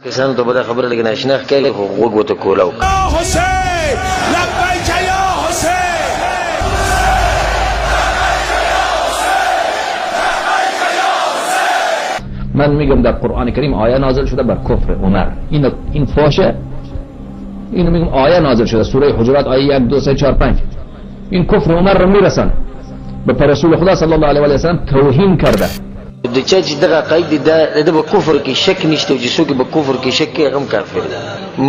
انسان ته بده خبره لګنه آشنا ښکاري خو غوږ وته کولاو حسین لبیک یا حسین من میگم در قرآن کریم آیه نازل شده بر کفر عمر. این فاشه. اینو میگم آیه نازل شده سوره حجرات آیه 1 2 3 4 5. این کفر عمر رو میرسن به رسول خدا صلی الله علیه و سلم توهین کرده. د چا چې دغه قید د په کفر کې شک نشته چې څوک په کفر کې شک کوي هغه کافر دی.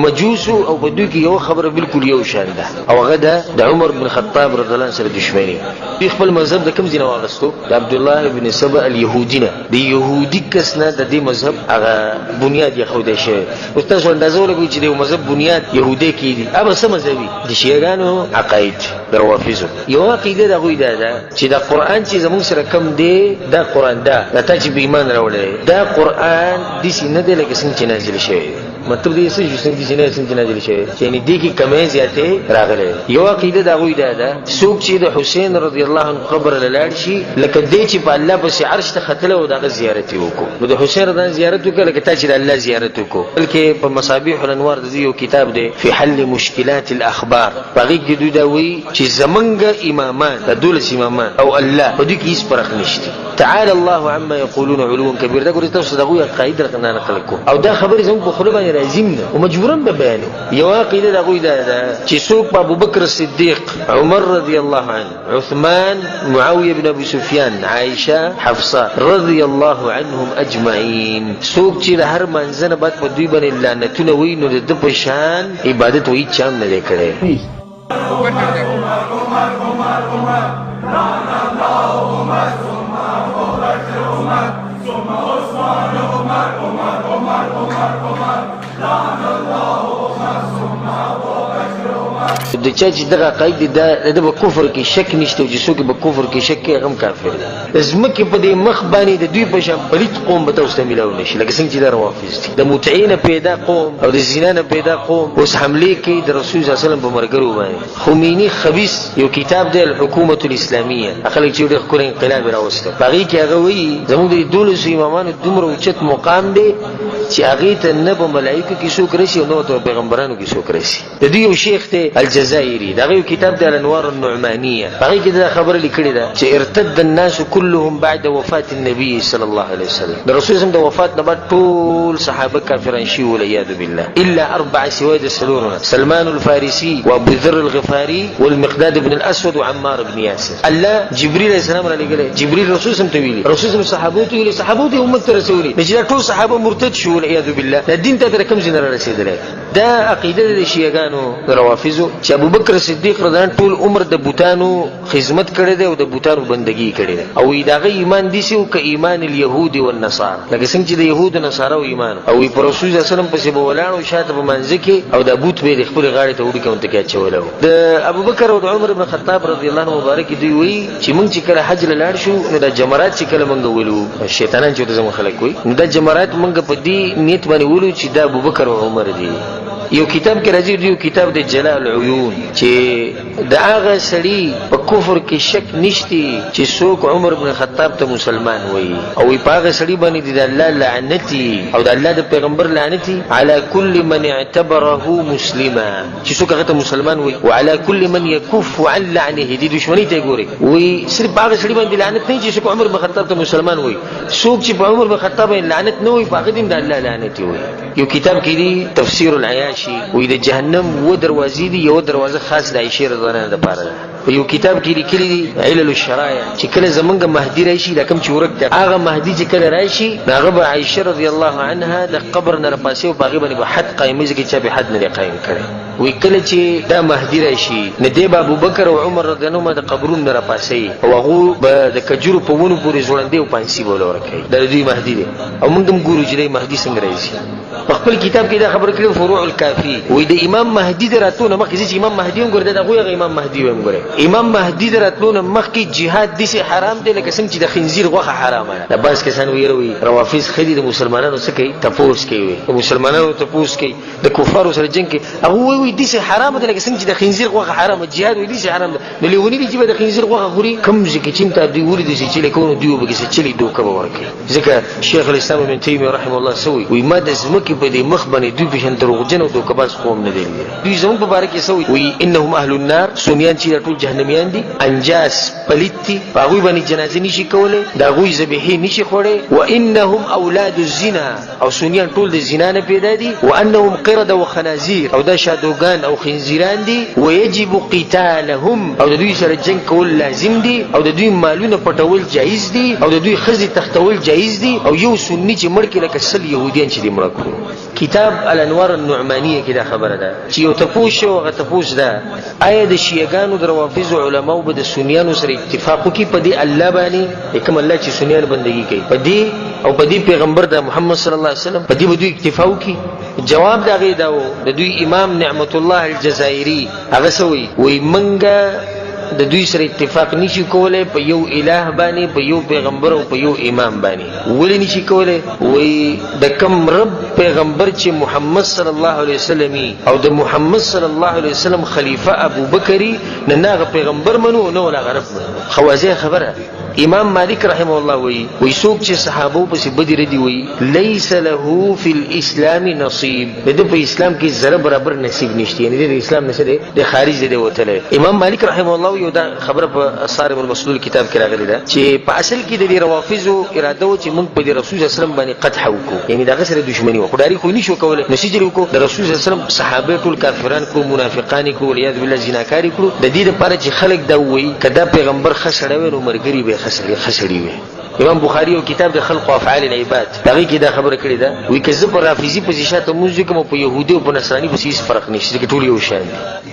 مجوس او په دوی کې یو خبره بالکل یو شان ده او هغه ده د عمر بن خطاب رضی الله عنه سره دښمنی. دوی خپل مذهب د کوم ځای نه واغستو؟ د عبد الله بن سبا اليهودي نه. د يهودي کس نه د دې مذهب هغه بنیاد یې خوده شي. او تاسو اندازه ولګوئ چې د مذهب بنیاد يهودي کې دي. اوبه سم مذهبي د شیعاګانو عقاید دروافیزو یو عقیده د غوی ده چې د قران چې زموږ سره کم دی دا قران ده ته چې به ایمان راوړې دا قران د سینې د لکه څنګه چې نازل شوی مطلب دې څه چې نازل شوی یعنی دې کې کمې زیاتې راغلي. یو عقیده دا غوی ده څوک چې د حسین رضی الله عنه قبر لاړ شي لکه دې چې په الله پسې عرش ته ختله او د زیارت وکړو. نو د حسین رضی الله زیارت وکړه لکه ته چې د الله زیارت وکړو. بلکې په مصابيح الانوار د یو کتاب دی فی حل مشکلات الاخبار باغی کې دوی دا وی چې زمنګ امامان د دولس امامان او الله په دې کې هیڅ فرق نشته. تعالى الله عما يقولون علوا كبير. دا ګورې تاسو دغه عقاید راکنه نقل کو او دا خبرې زموږ په خله باندې راځي او مجبورن به بیان. یو عقیده دغه ده چې څوک ابو بکر صدیق عمر رضی الله عنه عثمان معاویه بن ابي سفيان عائشه حفصه رضی الله عنهم اجمعين څوک چې هر منځنه بعد په دوی باندې لعنتونه وي نو د په شان عبادت وي چام نه کړي. د چا چې دغه قید د په کفر کې شک نشته چې څوک په کفر کې شک کوي هغه کافر دی. زمکه په دې مخ باندې د دوی په شان پلیت قوم به تاسو ته ملاو نشي لکه څنګه چې د روافض دي. د متعین پیدا قوم او د زینانه پیدا قوم اوس حمله کوي د رسول صلی الله علیه وسلم په مرګرو باندې. خمینی خبيث یو کتاب دی الحکومه الاسلامیه اخلي چې د خوري انقلاب راوسته باغی کې هغه وی زموږ د دولس امامانو دومره اوچت مقام دی چې هغه ته نه په ملائکه کې څوک راشي او نو ته پیغمبرانو کې څوک راشي. د دې یو شیخ ته الجزائري دا یو کتاب د الانوار النعمانيه هغه کې دا خبره لیکلې ده چې ارتد الناس كلهم بعد وفاه النبي صلى الله عليه وسلم. د رسول الله د وفات نه بعد ټول صحابه کافران شي ولعياذ بالله الا اربع سواد السلورنا سلمان الفارسي وابو ذر الغفاري والمقداد بن الاسود وعمار بن ياسر. الله جبريل عليه السلام را لګل جبريل رسول الله ته ویلي رسول الله صحابه ته ویلي صحابه ته امت رسولي چې ټول صحابه مرتد شو والعياذ بالله. د دین ته کوم ځای نه رسیدل. دا عقیده د شیعاګانو روافضو چې ابو بکر صدیق رضی الله ټول عمر د بوتانو خدمت کړی دی او د بوتانو بندگی کړی دی او داغه ایمان دي چې او ک ایمان اليهود والنصارى لکه څنګه چې د يهود او نصارو ایمان او پر رسول الله صلی الله علیه وسلم پسې بولاړو شاته په منځ کې او د بوت به خپل غاړه ته وړي کوم ته کې چولو. د ابو بکر او عمر بن خطاب رضی الله عنه مبارک دی وی چې مونږ چې کله حج لاړ شو نو د جمرات چې کله مونږ ولو شیطانان چې زموږ خلک وي نو د جمرات مونږ په دې نیت باندې ولو چې د ابو بکر او عمر دی. یو کتاب کې راځي یو کتاب د جلال العيون چې د هغه سړي په کفر کې شک نشتی چې څوک عمر بن خطاب ته مسلمان وي او په هغه سړي باندې د الله لعنتي او د الله د پیغمبر لعنتي على كل من اعتبره مسلما چې څوک هغه ته مسلمان وي وعلى كل من يكف عن لعنه دي دشمنی ته ګوري وي صرف هغه سړي باندې لعنت نه چې څوک عمر بن خطاب ته مسلمان وي څوک چې په عمر بن خطاب لعنت نه وي په هغه دین د الله لعنتي وي. یو کتاب کې دی تفسیر العیاشی وې د جهنم و دروازې دي یو دروازه خاص د عائشه رضی الله عنها لپاره ده. یو کتاب کې لیکلي دي علل الشرایع چې کله زمونږ مهدی راشي لکه چې ورک هغه مهدی چې کله راشي هغه به عائشه رضی الله عنها د قبر نه راپاسي او باغې باندې به حد قائمه ځکه چې به حد نه قائم کړي. وی کله چې دا مهدی راشي نه دی ابو بکر او عمر رضی الله عنهم د قبرونو نه راپاسي او هغه به د کجورو په ونو پورې ځوړندې او پانسي بوله ورکړي. د دې مهدی دی او موږ هم ګورو چې د مهدی څنګه راځي. په خپل کتاب کې دا خبر کړو فروع الکافی وی د امام مهدی دراتونه مخکې چې امام مهدی هم ګرځي دا غوغه امام مهدی هم ګرځي امام مهدی دراتلون مخکي jihad دي سي حرام دي لکه څنګه چې د خنزیر غوخه حرامه ده. باز کسان ویروي روافض خدي د مسلمانانو څخه کوي تپوس کوي، د مسلمانانو تپوس کوي، د کفارو سره جنگ کوي. هغه وی دي سي حرام دي لکه څنګه چې د خنزیر غوخه حرامه، jihad وی دي سي حرام ده. نو لیونی دي چې د خنزیر غوخه خوري کوم ځکه چې ته دی ورې دي چې لیکونو دیو به کې چې دوکه ورکړي. ځکه شیخ الاسلام ابن تیمیه رحم الله سوی وی ما د زمکه په دې مخ باندې دوی په دروغجن او دوکباز قوم نه دي. دوی زموږ په باره کې سوی وی انهم اهل النار، سنیان چې ټول جهنميان دي، انجاس پلیتی هغه باندې جنازه نشي کوله، دا غوي ذبیحه نشي خوړې، وانهم اولاد الزنا، او سنیان ټول د زنا نه پیدا دي، وانهم قرده وخنازير، او دا شادوغان او خنزیران دي، ويجب قتالهم، او د دوی سره جنگ کول لازم دي، او د دوی مالونه پټول جایز دي، او د دوی خزي تختول جایز دي، او یو سنی چې مړ کې لکه سل يهوديان چې دي مړ کړو. کتاب الانوار النعمانيه کې دا خبره ده چې یو تپوس او غ تپوس ده آیا د شیعاګانو د روافض علماو به د سنیانو سره اتفاق کوي په دې الله باندې کوم الله چې سنیان بندگی کوي په دې او په دې پیغمبر د محمد صلی الله علیه وسلم په دې به دوی اکتفا وکړي؟ جواب دا غي دا د دوی امام نعمت الله الجزائری هغه سوی وی منګه د دوی سره اتفاق نشي کولای په یو الہ باندې، په یو پیغمبر او په یو امام باندې. ولې نشي کولای؟ وی د کم رب پیغمبر چې محمد صلی الله علیه وسلم او د محمد صلی الله علیه وسلم خلیفہ ابو بکری نه ناغه پیغمبر منو نو لا غرب خوازه خبره. امام مالک رحمه الله وی څوک چې صحابه په سی بدی ردی وی ليس له فی الاسلام نصیب، د په اسلام کې ذره برابر نصیب نشته، یعنی د اسلام نشه د خارج دی وتله. امام مالک رحمه الله یو دا خبره په صارم المسلول کتاب کې راغلی ده چې په اصل کې د روافضو اراده و چې موږ په رسول صلی الله علیه وسلم باندې قطع وکړو، یعنی دغه سره دښمنی و، خدای خو نشو کولای نو سجل وکړو د رسول صلی الله علیه وسلم صحابه ټول کافران کړو، منافقان کړو، ولیا بالله زناکاری کړو. د دې لپاره چې خلک دا وایي کدا پیغمبر خسړې نو مرګري به خسړې وي. امام بخاری او کتاب د خلق او افعال العباد دغه کې دا خبره کړې ده وی کزه پر رافضی په شاته موږ کوم په يهودي او په نصراني په هیڅ فرق نشته، ټول یو شان دي.